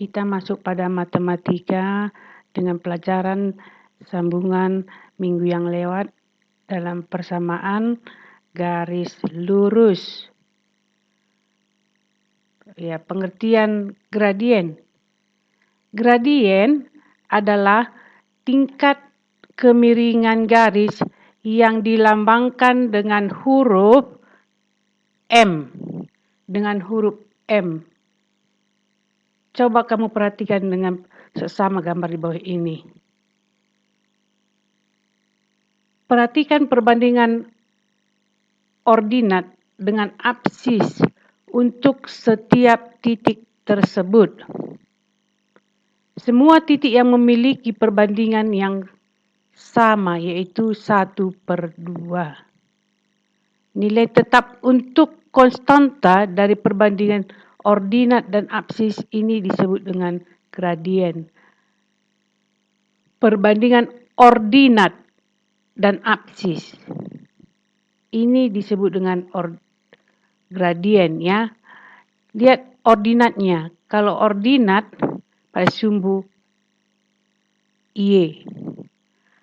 Kita masuk pada matematika dengan pelajaran sambungan minggu yang lewat dalam persamaan garis lurus. Ya, pengertian gradien. Gradien adalah tingkat kemiringan garis yang dilambangkan dengan huruf M. Dengan huruf M. Coba kamu perhatikan dengan sesama gambar di bawah ini. Perhatikan perbandingan ordinat dengan absis untuk setiap titik tersebut. Semua titik yang memiliki perbandingan yang sama, yaitu 1/2. Nilai tetap untuk konstanta dari perbandingan ordinat dan absis ini disebut dengan gradien. Perbandingan ordinat dan absis ini disebut dengan gradien, ya. Lihat ordinatnya. Kalau ordinat pada sumbu Y,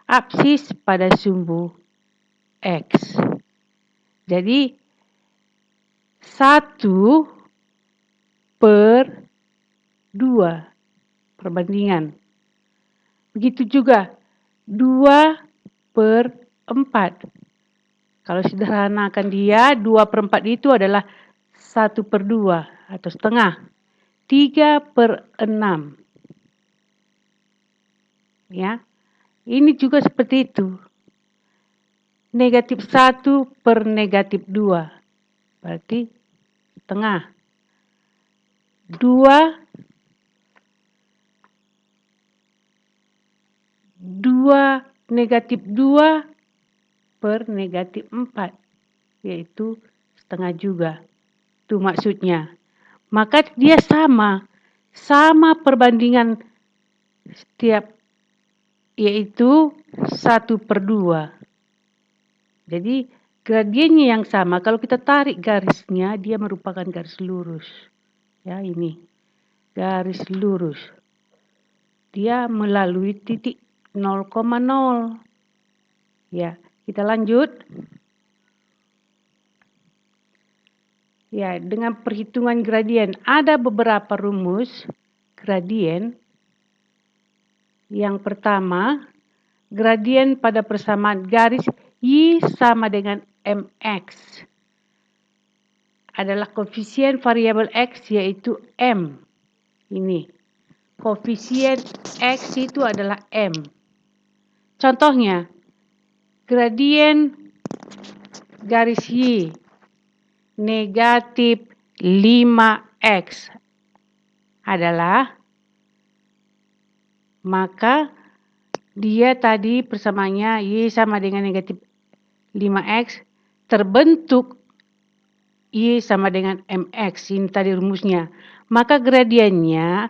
absis pada sumbu X. Jadi 1/2 perbandingan. Begitu juga 2/4. Kalau sederhanakan dia, 2/4 itu adalah 1/2 atau setengah. 3/6. Ya, ini juga seperti itu. -1/-2. Berarti setengah. 2 -2/-4, yaitu setengah juga. Itu maksudnya. Maka dia sama perbandingan setiap, yaitu 1/2. Jadi gradiennya yang sama. Kalau kita tarik garisnya, dia merupakan garis lurus. Ya, ini garis lurus. Dia melalui titik 0,0. Ya, kita lanjut. Ya, dengan perhitungan gradien. Ada beberapa rumus gradien. Yang pertama, gradien pada persamaan garis Y sama dengan MX. Adalah koefisien variabel X, yaitu M. Ini. Koefisien X itu adalah M. Contohnya, gradien garis Y negatif 5X adalah, maka dia tadi persamaannya Y sama dengan negatif 5X terbentuk Y sama dengan MX. Ini tadi rumusnya. Maka gradiennya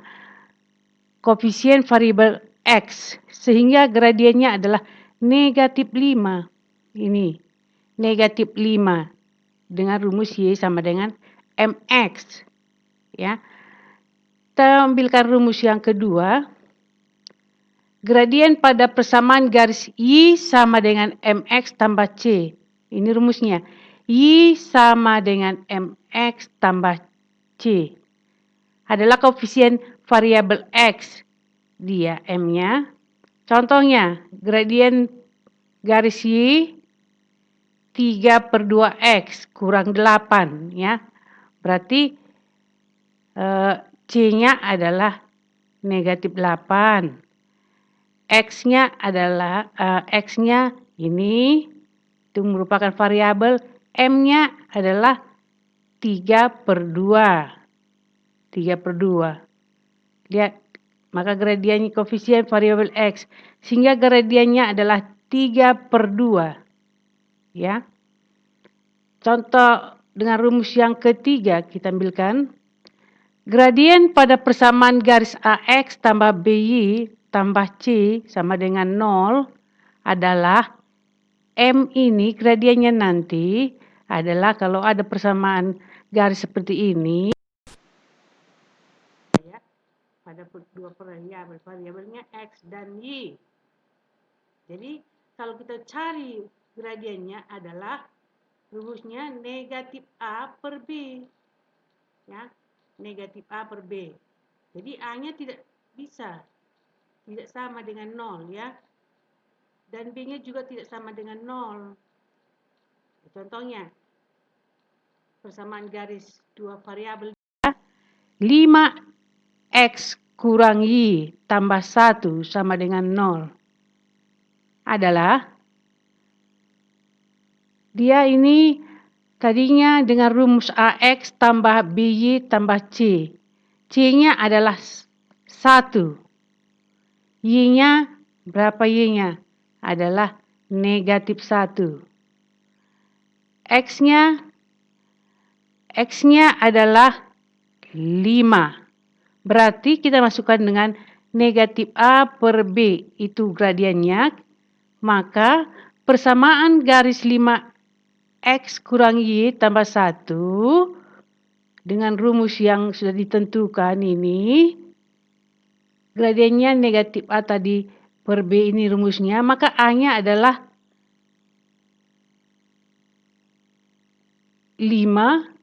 koefisien variabel X. Sehingga gradiennya adalah negatif 5. Ini. Negatif 5. Dengan rumus Y sama dengan MX. Ya. Kita ambilkan rumus yang kedua. Gradien pada persamaan garis Y sama dengan MX tambah C. Ini rumusnya. Y sama dengan MX tambah C. Adalah koefisien variabel X. Dia M-nya. Contohnya, gradien garis Y 3/2X kurang 8. Ya. Berarti C-nya adalah negatif 8. X-nya adalah X-nya ini. Itu merupakan variabel. M-nya adalah 3/2. 3/2. Lihat, maka gradiennya koefisien variabel X. Sehingga gradiennya adalah 3/2. Ya. Contoh dengan rumus yang ketiga kita ambilkan. Gradien pada persamaan garis AX tambah BY tambah C sama dengan 0 adalah M ini gradiennya nanti adalah kalau ada persamaan garis seperti ini. pada dua variabel. Variabelnya X dan Y. Jadi, kalau kita cari gradiennya adalah rumusnya negatif A per B. Ya, negatif A per B. Jadi, A-nya tidak bisa. Tidak sama dengan 0 ya. Dan B-nya juga tidak sama dengan 0. Contohnya, persamaan garis dua variabel 5X kurang Y tambah 1 sama dengan 0 adalah dia ini tadinya dengan rumus AX tambah BY tambah C. C-nya adalah 1. Y-nya berapa Y-nya? Adalah negatif 1. X-nya adalah 5. Berarti kita masukkan dengan negatif A per B. Itu gradiennya. Maka persamaan garis 5X kurang Y tambah 1 dengan rumus yang sudah ditentukan ini. Gradiennya negatif A tadi per B ini rumusnya. Maka A-nya adalah 5.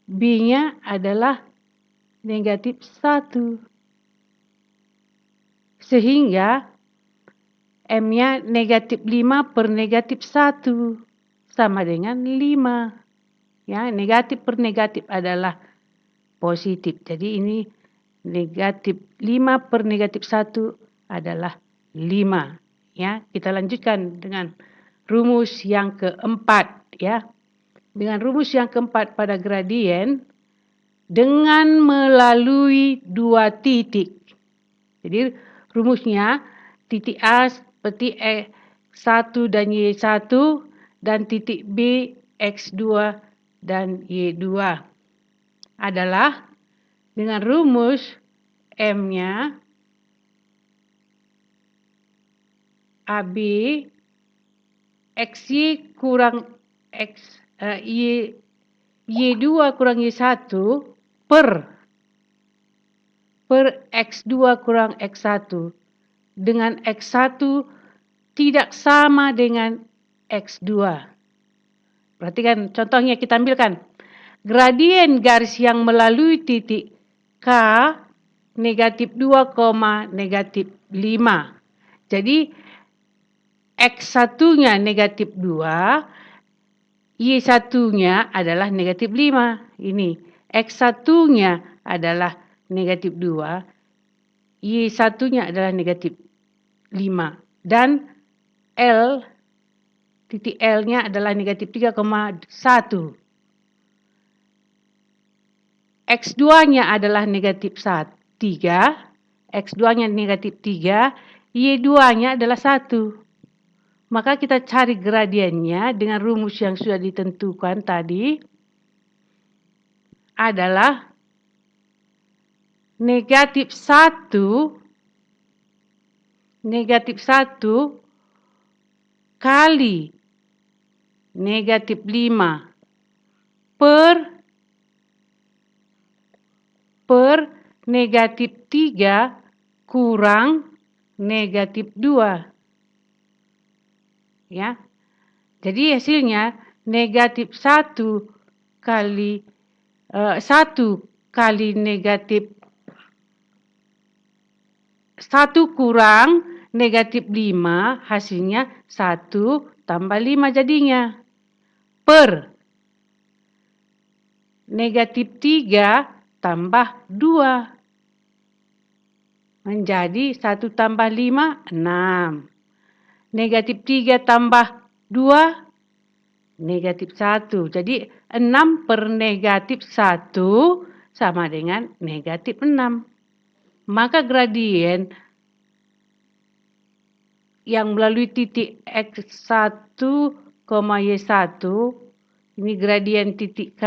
B-nya adalah negatif 1. Sehingga M-nya negatif 5 per negatif 1 sama dengan 5. Ya, negatif per negatif adalah positif. Jadi ini negatif 5 per negatif 1 adalah 5. Ya, kita lanjutkan dengan rumus yang keempat. Ya, dengan rumus yang keempat pada gradien dengan melalui dua titik. Jadi rumusnya titik A seperti X1 dan Y1 dan titik B X2 dan Y2 adalah dengan rumus M-nya AB XY kurang Y2 kurang Y1 per X2 kurang X1 dengan X1 tidak sama dengan X2. Perhatikan contohnya kita ambilkan. Gradien garis yang melalui titik K negatif 2, negatif 5. Jadi X1-nya negatif 2, Y1-nya adalah negatif 5. Ini X1-nya adalah negatif 2, Y1-nya adalah negatif 5. Dan titik L-nya adalah negatif 3,1. X2-nya adalah negatif 3, X2-nya negatif 3, Y2-nya adalah 1. Maka kita cari gradiennya dengan rumus yang sudah ditentukan tadi adalah negatif 1 kali negatif 5 per negatif 3 kurang negatif 2. Ya. Jadi hasilnya negatif 1 kali negatif 1 kurang negatif 5 hasilnya 1 tambah 5 jadinya. Per negatif 3 tambah 2. Menjadi 1 tambah 5, 6. Negatif 3 tambah 2, negatif 1. Jadi 6 per negatif 1 sama dengan negatif 6. Maka gradien yang melalui titik X1, Y1, ini gradien titik K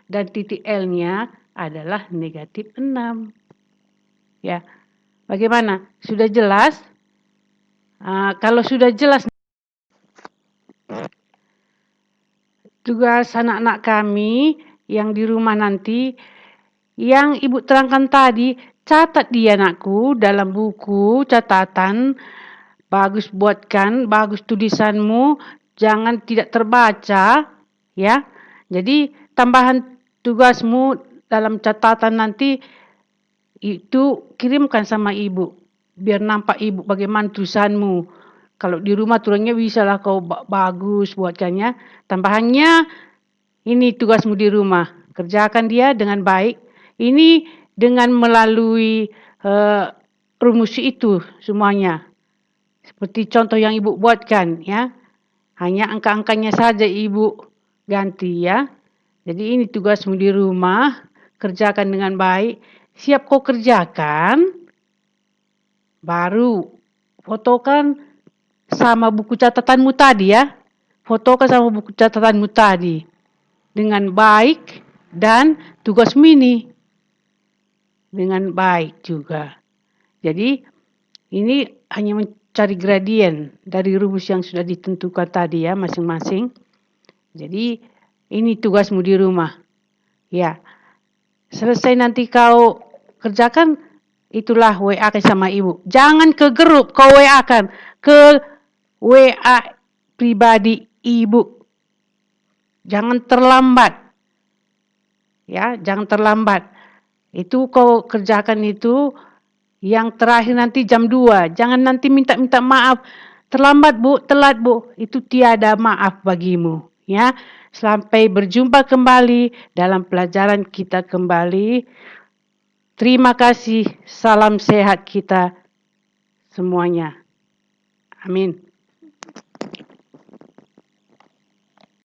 dan titik L-nya adalah negatif 6. Ya, bagaimana? Sudah jelas? Kalau sudah jelas, tugas anak-anak kami yang di rumah nanti, yang Ibu terangkan tadi Catat dia anakku dalam buku catatan. Bagus buatkan, bagus tulisanmu, jangan tidak terbaca, ya. Jadi tambahan tugasmu dalam catatan nanti itu kirimkan sama ibu, biar nampak ibu bagaimana tulisanmu. Kalau di rumah tulisnya bisa lah kau bagus buatkannya. Tambahannya ini tugasmu di rumah, kerjakan dia dengan baik. Ini dengan melalui rumus itu semuanya. Seperti contoh yang ibu buatkan, ya. Hanya angka-angkanya saja ibu ganti, ya. Jadi ini tugasmu di rumah, kerjakan dengan baik. Siap kau kerjakan, baru fotokan sama buku catatanmu tadi, ya. Fotokan sama buku catatanmu tadi dengan baik dan tugas mini dengan baik juga. Jadi ini hanya mencari gradien dari rumus yang sudah ditentukan tadi, ya, masing-masing. Jadi ini tugasmu di rumah. Ya. Selesai nanti kau kerjakan, itulah WA sama ibu. Jangan ke grup, kau WA kan. Ke WA pribadi ibu. Jangan terlambat. Ya, jangan terlambat. Itu kau kerjakan itu yang terakhir nanti jam 2. Jangan nanti minta maaf. Terlambat bu, telat bu. Itu tiada maaf bagimu. Ya, sampai berjumpa kembali dalam pelajaran kita kembali. Terima kasih. Salam sehat kita semuanya. Amin.